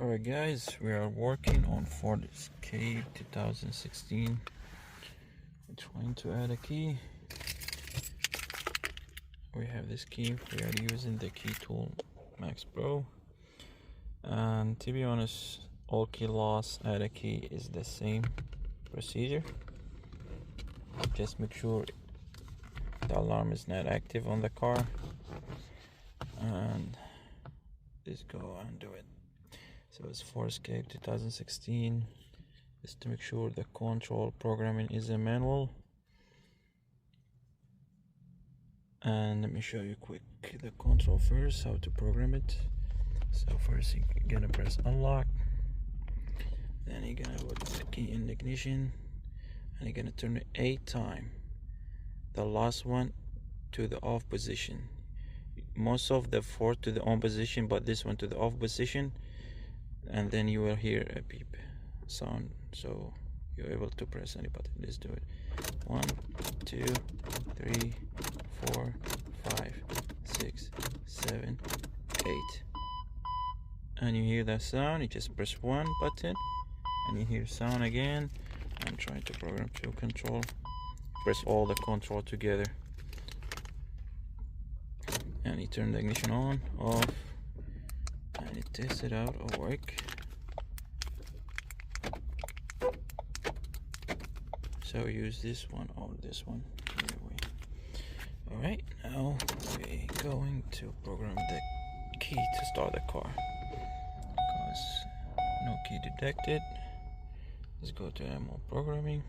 Alright guys, we are working on Ford Escape 2016. We're trying to add a key. We have this key. We are using the key tool Max Pro, and to be honest, all key loss add a key is the same procedure. Just make sure the alarm is not active on the car, and just go and do it. So it's Ford Escape 2016. Just to make sure the control programming is a manual. And let me show you quick the control first, how to program it. So first you're gonna press unlock, then you're gonna put the key in the ignition, and you're gonna turn it 8 times. The last one to the off position. Most of the Ford to the on position, but this one to the off position, and then you will hear a beep sound, so you're able to press any button. Let's do it. 1, 2, 3, 4, 5, 6, 7, 8. And you hear that sound, you just press 1 button and you hear sound again. I'm trying to program to control. Press all the control together and you turn the ignition on, off, and it tests it out or work. So use this one or this one, either way. Alright, now we're going to program the key to start the car, because no key detected. Let's go to animal programming.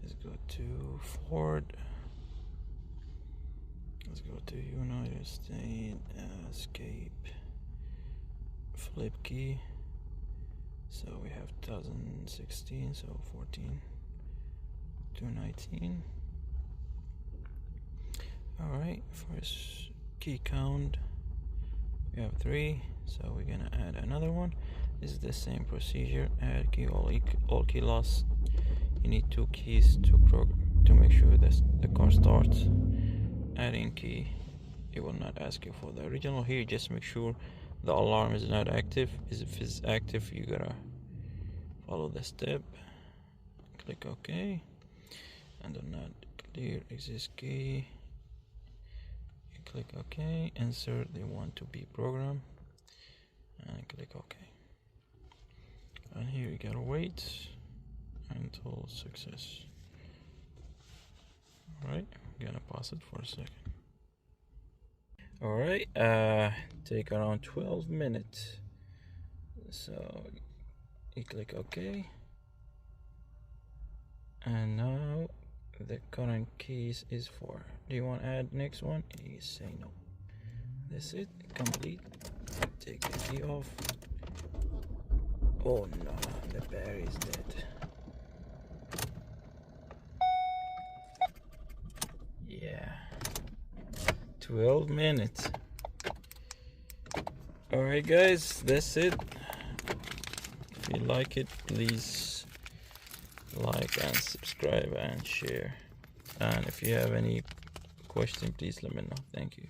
Let's go to Ford. Let's go to United States, Escape, flip key. So we have 2016, so 14 to 19. Alright, first key count, we have 3, so we're gonna add another one. This is the same procedure, add key, all key loss. You need 2 keys to make sure that the car starts. Adding key, it will not ask you for the original. Here just make sure the alarm is not active. If it's active, you gotta follow the step, click OK, and do not clear exist key. You click OK, insert the one to be program, and click OK. And here you gotta wait until success. Alright, I'm gonna pause it for a second. Alright, take around 12 minutes. So you click OK, and now the current keys is 4. Do you want to add next one? You say no. That's it, complete. Take the key off. Oh no, the battery is dead. Yeah, 12 minutes. Alright guys, that's it. If you like it, please like and subscribe and share. And if you have any question, please let me know. Thank you.